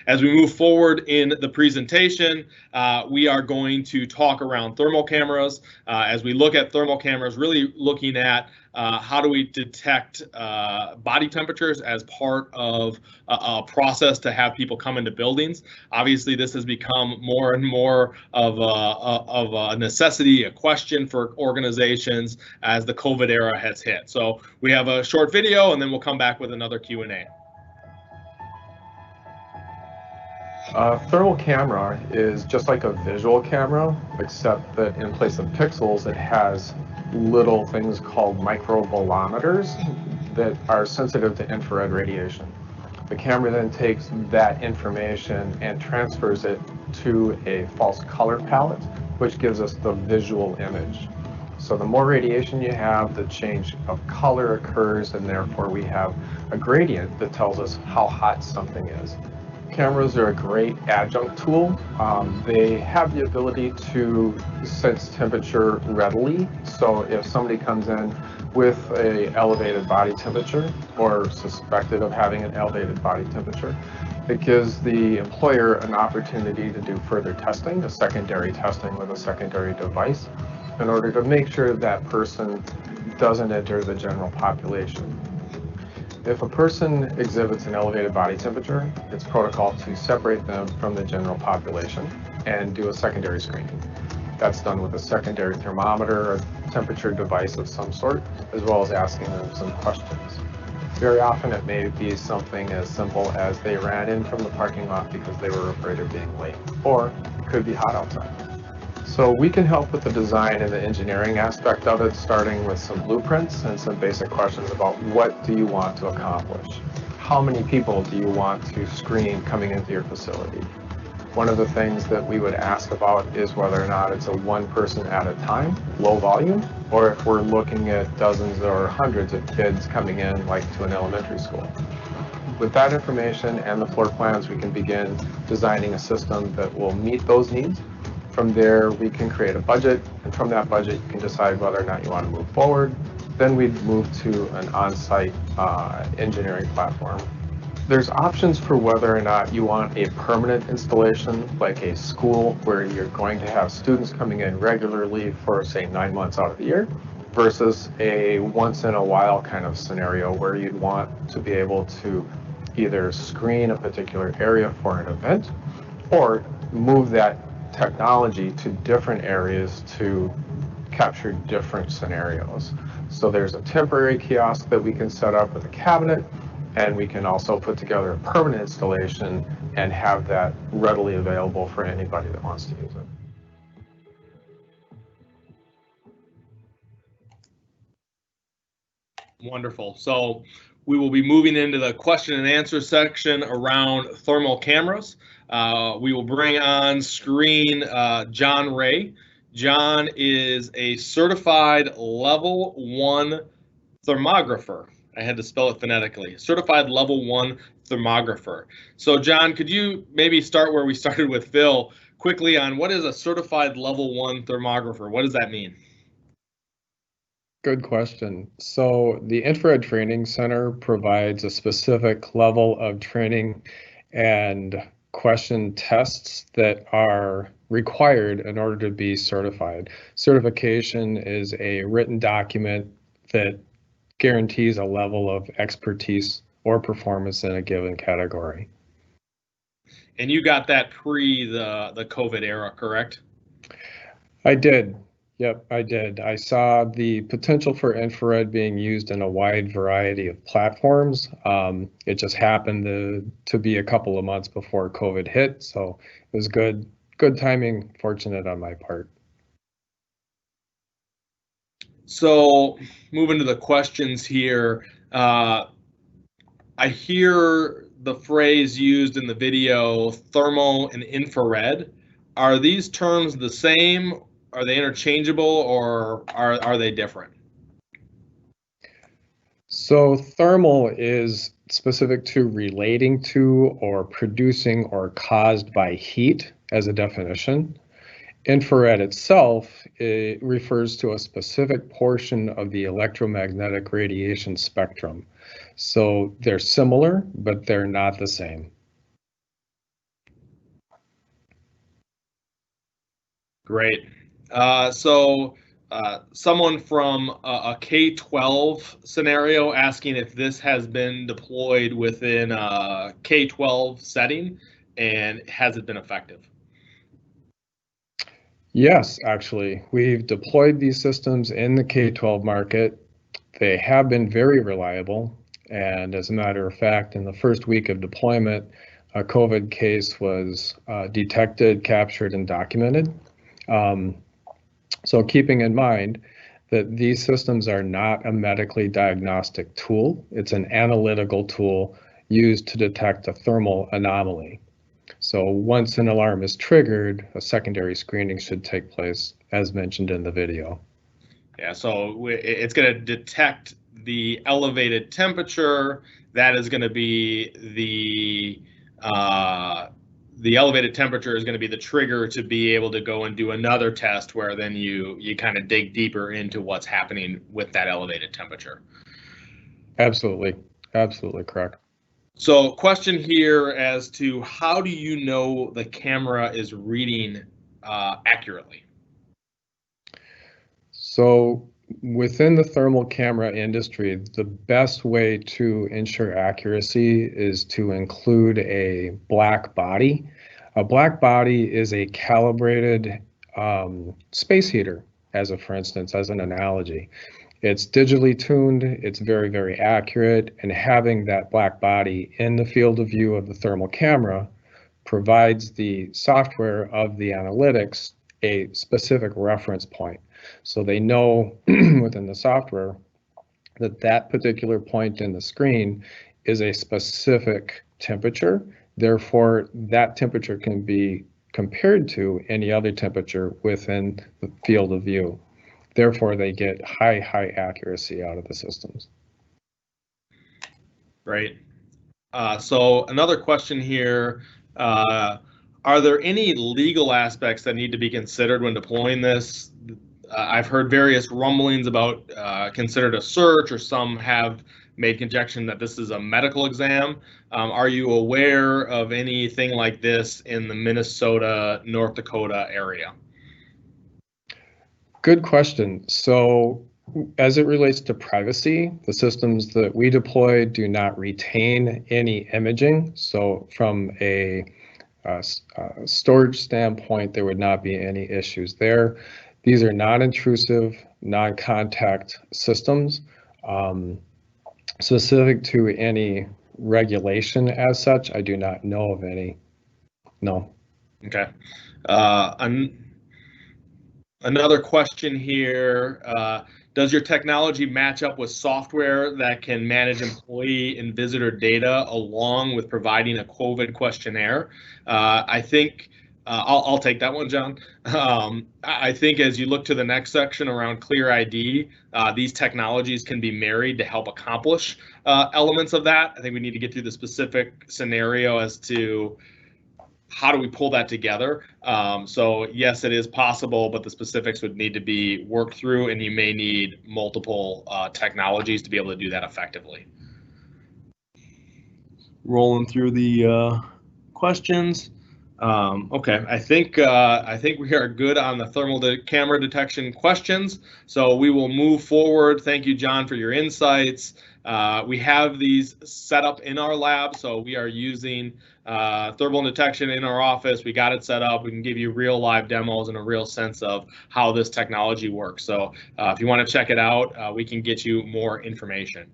as we move forward in the presentation, we are going to talk around thermal cameras. As we look at thermal cameras, really looking at how do we detect body temperatures as part of a process to have people come into buildings. Obviously, this has become more and more of a necessity, a question for organizations as the COVID era has hit. So we have a short video and then we'll come back with another Q&A. A thermal camera is just like a visual camera, except that in place of pixels, it has little things called microbolometers that are sensitive to infrared radiation. The camera then takes that information and transfers it to a false color palette, which gives us the visual image. So the more radiation you have, the change of color occurs, and therefore we have a gradient that tells us how hot something is. Cameras are a great adjunct tool. They have the ability to sense temperature readily. So if somebody comes in with an elevated body temperature or suspected of having an elevated body temperature, it gives the employer an opportunity to do further testing, a secondary testing with a secondary device, in order to make sure that person doesn't enter the general population. If a person exhibits an elevated body temperature, it's protocol to separate them from the general population and do a secondary screening. That's done with a secondary thermometer, a temperature device of some sort, as well as asking them some questions. Very often it may be something as simple as they ran in from the parking lot because they were afraid of being late, or it could be hot outside. So we can help with the design and the engineering aspect of it, starting with some blueprints and some basic questions about what do you want to accomplish? How many people do you want to screen coming into your facility? One of the things that we would ask about is whether or not it's a one person at a time, low volume, or if we're looking at dozens or hundreds of kids coming in like to an elementary school. With that information and the floor plans, we can begin designing a system that will meet those needs. From there, we can create a budget, and from that budget, you can decide whether or not you want to move forward. Then we'd move to an on-site engineering platform. There's options for whether or not you want a permanent installation, like a school where you're going to have students coming in regularly for, say, 9 months out of the year, versus a once-in-a-while kind of scenario where you'd want to be able to either screen a particular area for an event or move that technology to different areas to capture different scenarios. So there's a temporary kiosk that we can set up with a cabinet, and we can also put together a permanent installation and have that readily available for anybody that wants to use it. Wonderful. So we will be moving into the question and answer section around thermal cameras. We will bring on screen John Ray. John is a certified level 1 thermographer. I had to spell it phonetically. Certified level 1 thermographer. So John, could you maybe start where we started with Phil quickly on what is a certified level 1 thermographer? What does that mean? Good question. So the Infrared Training Center provides a specific level of training and question tests that are required in order to be certified. Certification is a written document that guarantees a level of expertise or performance in a given category. And you got that pre the COVID era, correct? I did. Yep, I did. I saw the potential for infrared being used in a wide variety of platforms. It just happened to be a couple of months before COVID hit, so it was good timing, fortunate on my part. So moving to the questions here, I hear the phrase used in the video, thermal and infrared. Are these terms the same? Are they interchangeable, or are they different? So thermal is specific to relating to or producing or caused by heat as a definition. Infrared itself, it refers to a specific portion of the electromagnetic radiation spectrum. So they're similar, but they're not the same. Great. Someone from a K-12 scenario asking if this has been deployed within a K-12 setting and has it been effective? Yes, actually, we've deployed these systems in the K-12 market. They have been very reliable. And as a matter of fact, in the first week of deployment, a COVID case was detected, captured, and documented. So keeping in mind that these systems are not a medically diagnostic tool, it's an analytical tool used to detect a thermal anomaly. So once an alarm is triggered, a secondary screening should take place, as mentioned in the video. Yeah, so it's going to detect the elevated temperature. That is going to be the elevated temperature is going to be the trigger to be able to go and do another test where then you kind of dig deeper into what's happening with that elevated temperature. Absolutely, absolutely correct. So question here as to how do you know the camera is reading accurately? So within the thermal camera industry, the best way to ensure accuracy is to include a black body. A black body is a calibrated space heater, for instance, as an analogy. It's digitally tuned, it's very, very accurate, and having that black body in the field of view of the thermal camera provides the software of the analytics a specific reference point. So they know within the software that that particular point in the screen is a specific temperature. Therefore, that temperature can be compared to any other temperature within the field of view. Therefore, they get high accuracy out of the systems. Great. So another question here, are there any legal aspects that need to be considered when deploying this? I've heard various rumblings about considered a search, or some have made conjecture that this is a medical exam. Are you aware of anything like this in the Minnesota, North Dakota area? Good question. So as it relates to privacy, the systems that we deploy do not retain any imaging. So from a storage standpoint, there would not be any issues there. These are non-intrusive, non-contact systems. Specific to any regulation as such, I do not know of any. No. Okay. Another question here, does your technology match up with software that can manage employee and visitor data along with providing a COVID questionnaire? I think I'll take that one, John. I think as you look to the next section around Clear ID, these technologies can be married to help accomplish elements of that. I think we need to get through the specific scenario as to how do we pull that together? So yes, it is possible, but the specifics would need to be worked through, and you may need multiple technologies to be able to do that effectively. Rolling through the questions. Okay, I think we are good on the thermal camera detection questions. So we will move forward. Thank you, John, for your insights. We have these set up in our lab, so we are using thermal detection in our office. We got it set up. We can give you real live demos and a real sense of how this technology works. So if you want to check it out, we can get you more information.